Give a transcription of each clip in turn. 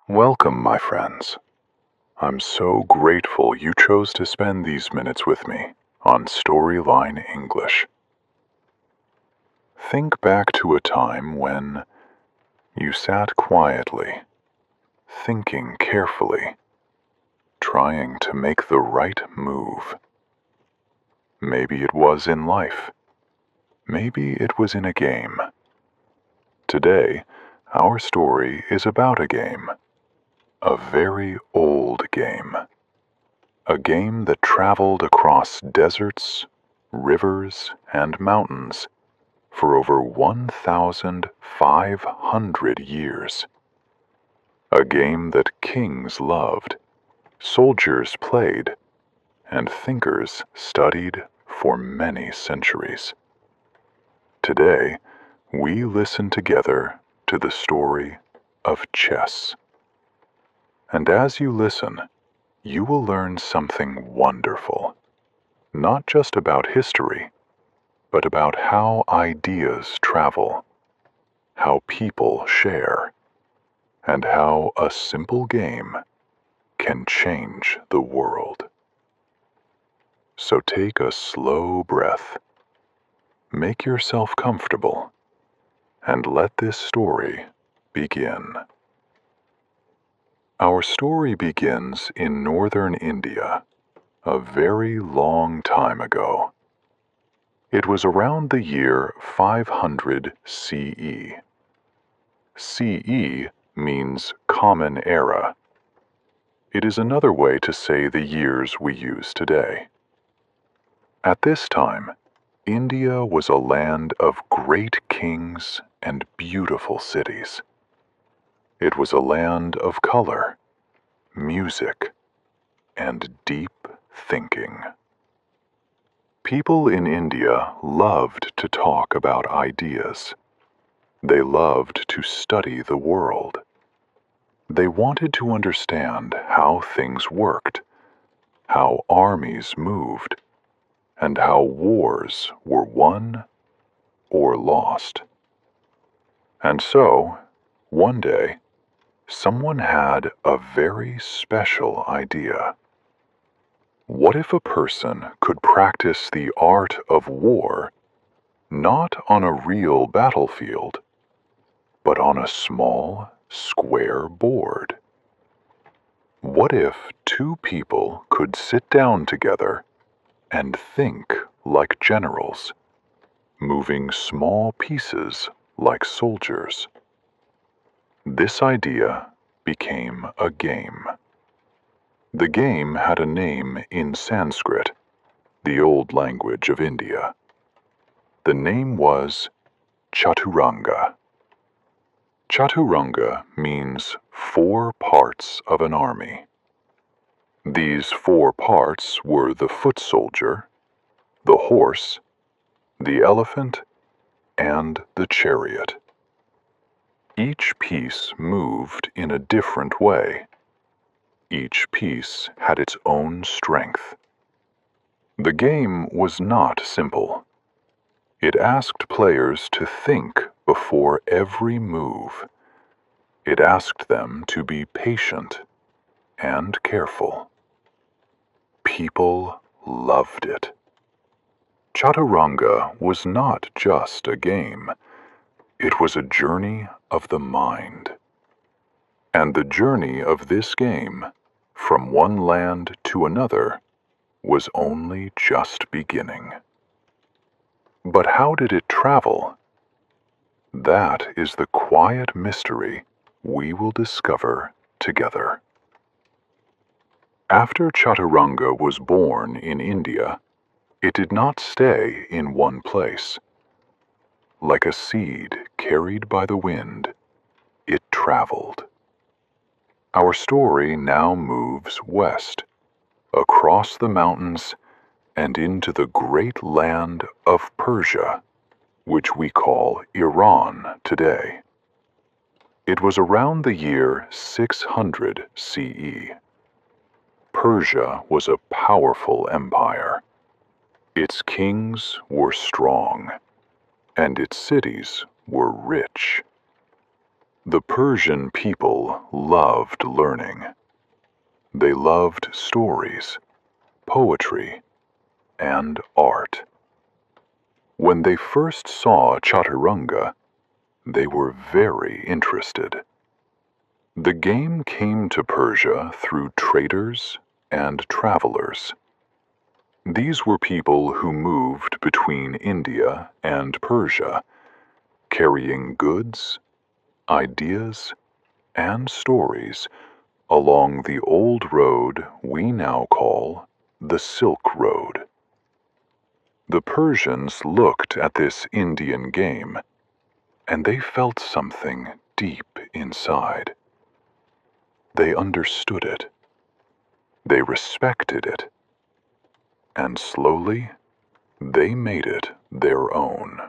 Welcome, my friends. I'm so grateful you chose to spend these minutes with me on Storyline English. Think back to a time when you sat quietly, thinking carefully, trying to make the right move. Maybe it was in life. Maybe it was in a game. Today, our story is about a game. A very old game. A game that traveled across deserts, rivers, and mountains for over 1,500 years. A game that kings loved, soldiers played, and thinkers studied for many centuries. Today, we listen together to the story of chess. And as you listen, you will learn something wonderful, not just about history, but about how ideas travel, how people share, and how a simple game can change the world. So take a slow breath, make yourself comfortable, and let this story begin. Our story begins in northern India, a very long time ago. It was around the year 500 CE. CE means Common Era. It is another way to say the years we use today. At this time, India was a land of great kings and beautiful cities. It was a land of color, music, and deep thinking. People in India loved to talk about ideas. They loved to study the world. They wanted to understand how things worked, how armies moved, and how wars were won or lost. And so, one day, someone had a very special idea. What if a person could practice the art of war not on a real battlefield, but on a small, square board? What if two people could sit down together and think like generals, moving small pieces like soldiers? This idea became a game. The game had a name in Sanskrit, the old language of India. The name was Chaturanga. Chaturanga means 4 parts of an army. These 4 parts were the foot soldier, the horse, the elephant, and the chariot. Each piece moved in a different way. Each piece had its own strength. The game was not simple. It asked players to think before every move. It asked them to be patient and careful. People loved it. Chaturanga was not just a game. It was a journey of the mind. And the journey of this game, from one land to another, was only just beginning. But how did it travel? That is the quiet mystery we will discover together. After Chaturanga was born in India, it did not stay in one place. Like a seed carried by the wind, it traveled. Our story now moves west, across the mountains and into the great land of Persia, which we call Iran today. It was around the year 600 CE. Persia was a powerful empire. Its kings were strong, and its cities were rich. The Persian people loved learning. They loved stories, poetry, and art. When they first saw Chaturanga, they were very interested. The game came to Persia through traders and travelers. These were people who moved between India and Persia, carrying goods, ideas, and stories along the old road we now call the Silk Road. The Persians looked at this Indian game, and they felt something deep inside. They understood it. They respected it. And slowly, they made it their own.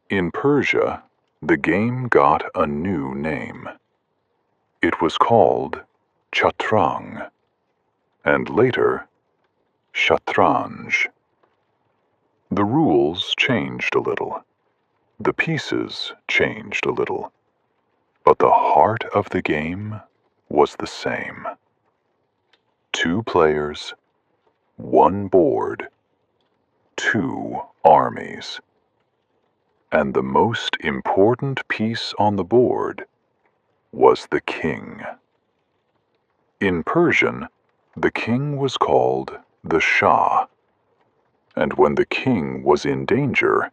In Persia, the game got a new name. It was called Chaturanga, and later, Shatranj. The rules changed a little. The pieces changed a little. But the heart of the game was the same. 2 players, 1 board, 2 armies. And the most important piece on the board was the king. In Persian, the king was called the Shah. And when the king was in danger,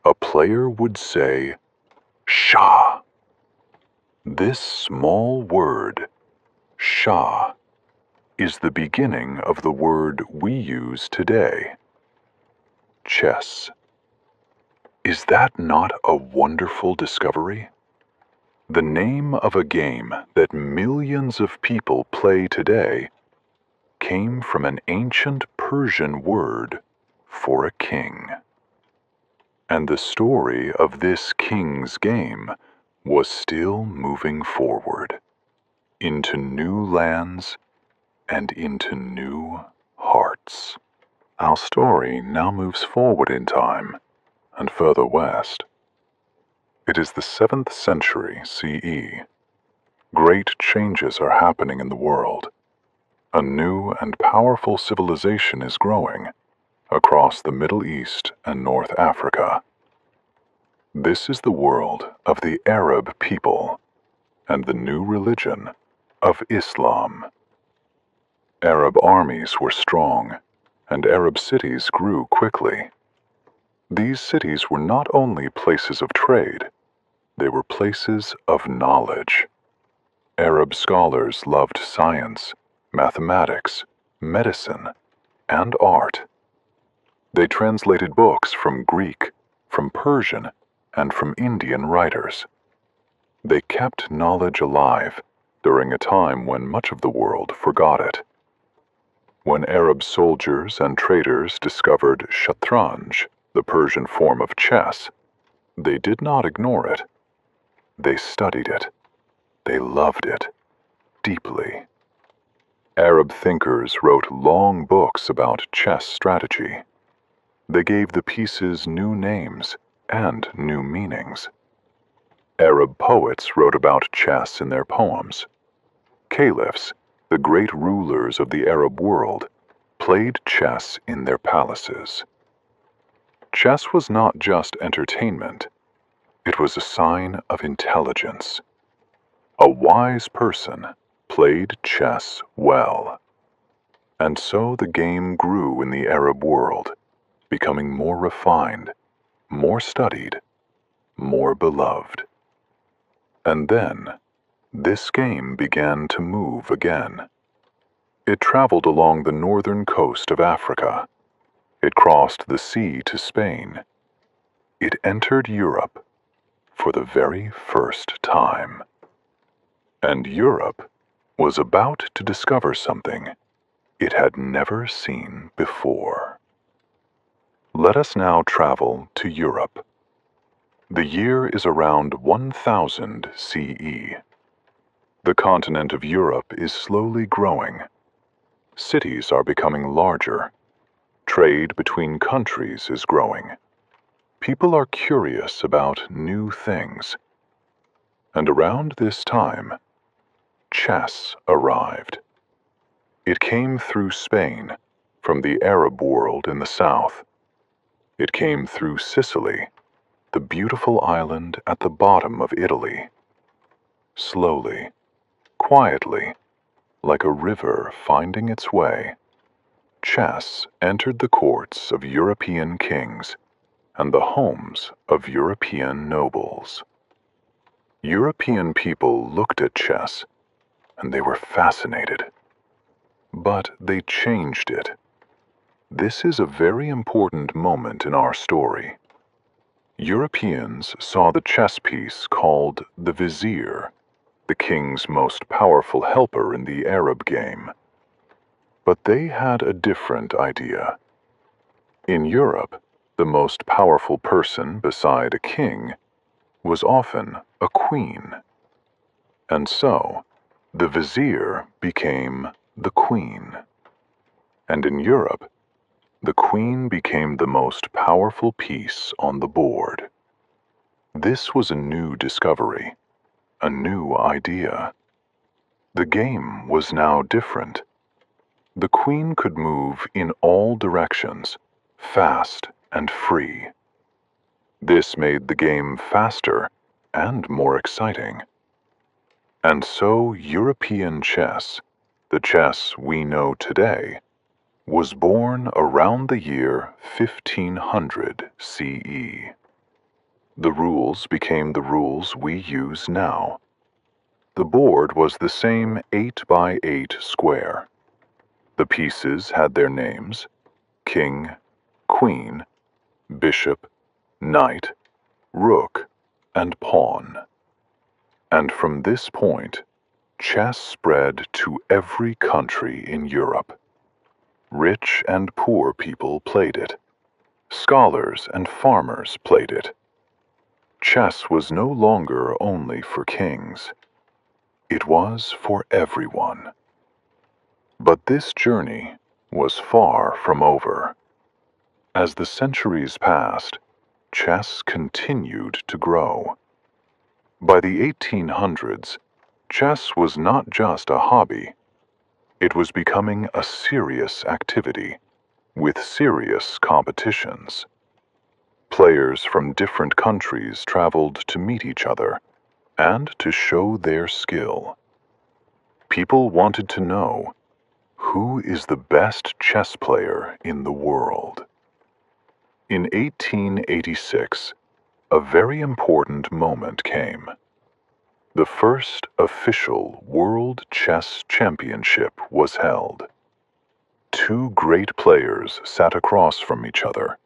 a player would say, Shah. This small word, Shah, is the beginning of the word we use today, chess. Is that not a wonderful discovery? The name of a game that millions of people play today came from an ancient Persian word for a king. And the story of this king's game was still moving forward, into new lands and into new hearts. Our story now moves forward in time and further west. It is the 7th century CE. Great changes are happening in the world. A new and powerful civilization is growing across the Middle East and North Africa. This is the world of the Arab people and the new religion of Islam. Arab armies were strong, and Arab cities grew quickly. These cities were not only places of trade, they were places of knowledge. Arab scholars loved science, mathematics, medicine, and art. They translated books from Greek, from Persian, and from Indian writers. They kept knowledge alive during a time when much of the world forgot it. When Arab soldiers and traders discovered Shatranj, the Persian form of chess, they did not ignore it. They studied it. They loved it deeply. Arab thinkers wrote long books about chess strategy. They gave the pieces new names and new meanings. Arab poets wrote about chess in their poems. Caliphs, the great rulers of the Arab world, played chess in their palaces. Chess was not just entertainment. It was a sign of intelligence. A wise person played chess well. And so the game grew in the Arab world, becoming more refined, more studied, more beloved. And then, this game began to move again. It traveled along the northern coast of Africa. It crossed the sea to Spain. It entered Europe for the very first time. And Europe was about to discover something it had never seen before. Let us now travel to Europe. The year is around 1000 CE. The continent of Europe is slowly growing. Cities are becoming larger. Trade between countries is growing. People are curious about new things. And around this time, chess arrived. It came through Spain, from the Arab world in the south. It came through Sicily, the beautiful island at the bottom of Italy. Slowly, quietly, like a river finding its way, chess entered the courts of European kings and the homes of European nobles. European people looked at chess and they were fascinated. But they changed it. This is a very important moment in our story. Europeans saw the chess piece called the vizier, the king's most powerful helper in the Arab game. But they had a different idea. In Europe, the most powerful person beside a king was often a queen. And so, the vizier became the queen. And in Europe, the queen became the most powerful piece on the board. This was a new discovery, a new idea. The game was now different. The queen could move in all directions, fast and free. This made the game faster and more exciting. And so European chess, the chess we know today, was born around the year 1500 CE. The rules became the rules we use now. The board was the same 8 by 8 square. The pieces had their names: king, queen, bishop, knight, rook, and pawn. And from this point, chess spread to every country in Europe. Rich and poor people played it. Scholars and farmers played it. Chess was no longer only for kings. It was for everyone. But this journey was far from over. As the centuries passed, chess continued to grow. By the 1800s, chess was not just a hobby. It was becoming a serious activity, with serious competitions. Players from different countries traveled to meet each other and to show their skill. People wanted to know, who is the best chess player in the world? In 1886, a very important moment came. The first official World Chess Championship was held. Two great players sat across from each other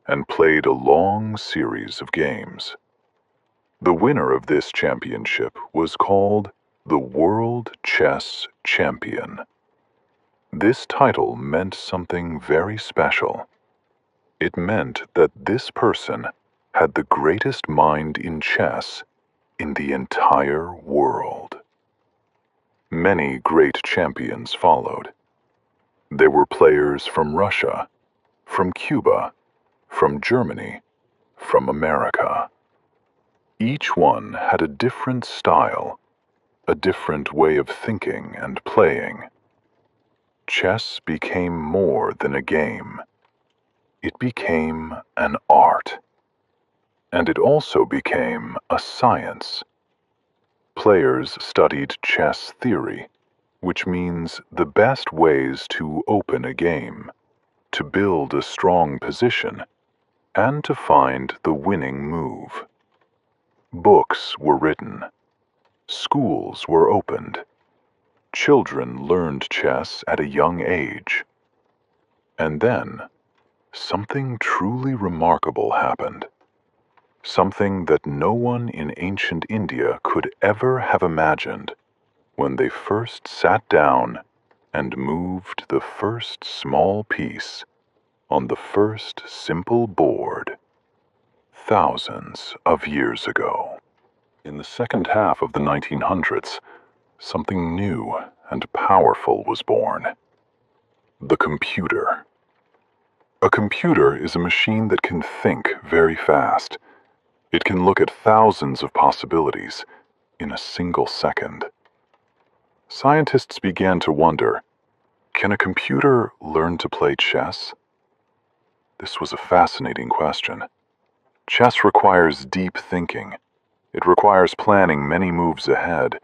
and played a long series of games. The winner of this championship was called the World Chess Champion. This title meant something very special. It meant that this person had the greatest mind in chess in the entire world. Many great champions followed. There were players from Russia, from Cuba, from Germany, from America. Each one had a different style, a different way of thinking and playing. Chess became more than a game. It became an art. And it also became a science. Players studied chess theory, which means the best ways to open a game, to build a strong position, and to find the winning move. Books were written. Schools were opened. Children learned chess at a young age. And then, something truly remarkable happened. Something that no one in ancient India could ever have imagined when they first sat down and moved the first small piece on the first simple board, thousands of years ago. In the second half of the 1900s, something new and powerful was born: the computer. A computer is a machine that can think very fast. It can look at thousands of possibilities, in a single second. Scientists began to wonder, can a computer learn to play chess? This was a fascinating question. Chess requires deep thinking. It requires planning many moves ahead.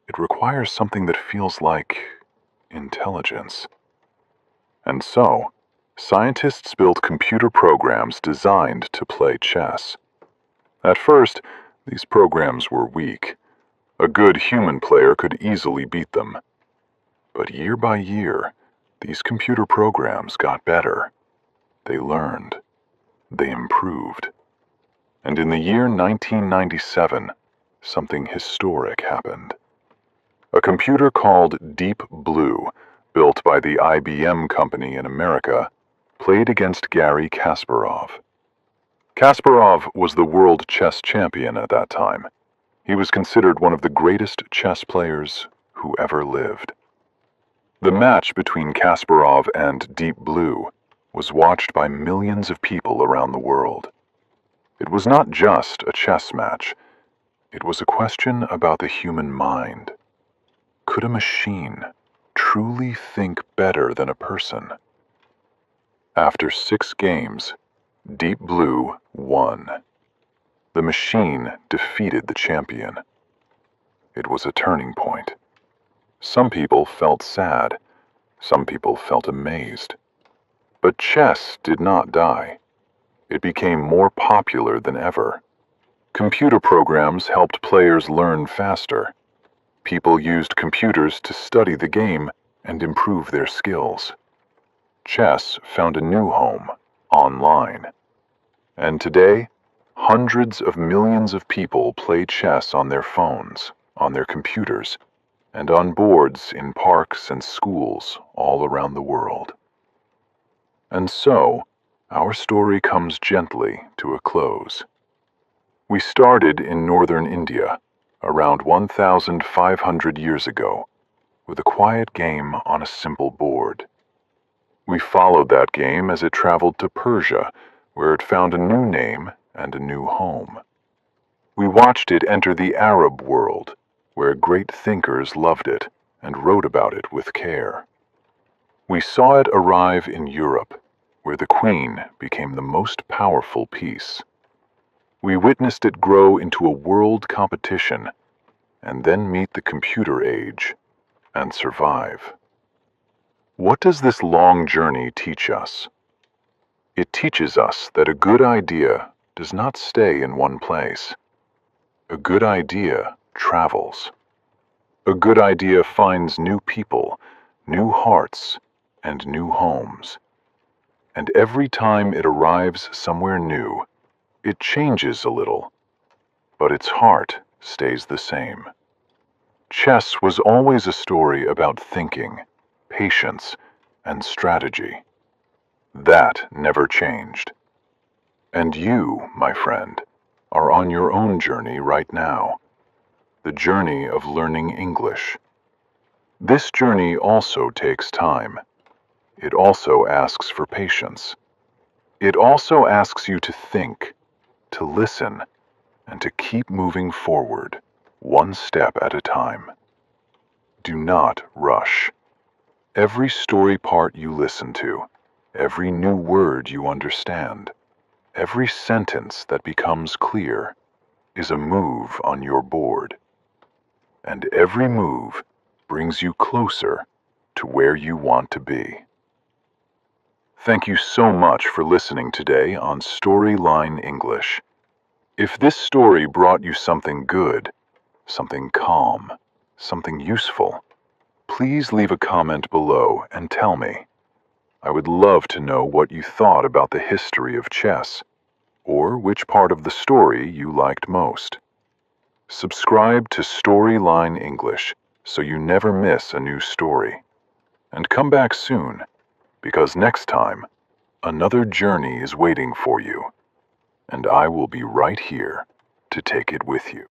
It requires something that feels like intelligence. And so, scientists built computer programs designed to play chess. At first, these programs were weak. A good human player could easily beat them. But year by year, these computer programs got better. They learned. They improved. And in the year 1997, something historic happened. A computer called Deep Blue, built by the IBM company in America, played against Garry Kasparov. Kasparov was the world chess champion at that time. He was considered one of the greatest chess players who ever lived. The match between Kasparov and Deep Blue was watched by millions of people around the world. It was not just a chess match. It was a question about the human mind. Could a machine truly think better than a person? After 6 games, Deep Blue won. The machine defeated the champion. It was a turning point. Some people felt sad. Some people felt amazed. But chess did not die. It became more popular than ever. Computer programs helped players learn faster. People used computers to study the game and improve their skills. Chess found a new home, online. And today, hundreds of millions of people play chess on their phones, on their computers, and on boards in parks and schools all around the world. And so, our story comes gently to a close. We started in northern India, around 1,500 years ago, with a quiet game on a simple board. We followed that game as it traveled to Persia, where it found a new name and a new home. We watched it enter the Arab world, where great thinkers loved it and wrote about it with care. We saw it arrive in Europe, where the Queen became the most powerful piece. We witnessed it grow into a world competition, and then meet the computer age and survive. What does this long journey teach us? It teaches us that a good idea does not stay in one place. A good idea travels. A good idea finds new people, new hearts, and new homes. And every time it arrives somewhere new, it changes a little, but its heart stays the same. Chess was always a story about thinking, patience, and strategy. That never changed. And you, my friend, are on your own journey right now. The journey of learning English. This journey also takes time. It also asks for patience. It also asks you to think, to listen, and to keep moving forward, one step at a time. Do not rush. Every story part you listen to, every new word you understand, every sentence that becomes clear is a move on your board. And every move brings you closer to where you want to be. Thank you so much for listening today on Storyline English. If this story brought you something good, something calm, something useful, please leave a comment below and tell me. I would love to know what you thought about the history of chess, or which part of the story you liked most. Subscribe to Storyline English so you never miss a new story. And come back soon, because next time, another journey is waiting for you, and I will be right here to take it with you.